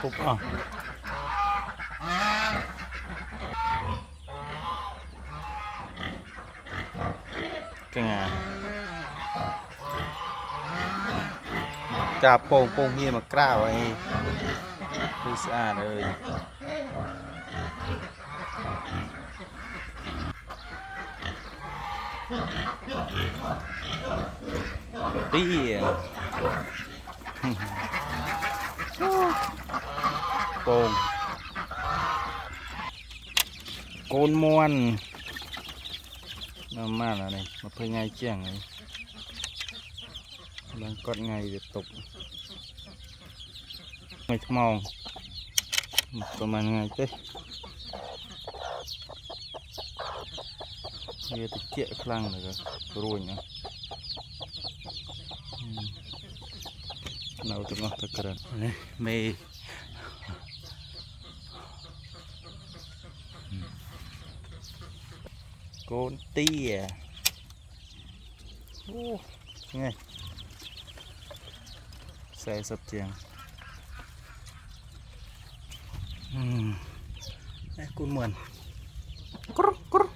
ปุ๊บอ่ะcái ngà cà pông pông hier mà cào ấy đi xa đời đi pông côn muôn nó mà là này mà phơi ngay chèn này đang con ngày để tục ngày mongประมาณไงเต้เรียกเจี๊ยคลั่งเลยก็รุ่ยนะเราต้องเอาตะกร้าเนี่ยไม่โกนเตี้ยโอ้ไงใส่สับเจียงไอ้กูเหมือนกรุ๊กกรุ๊ก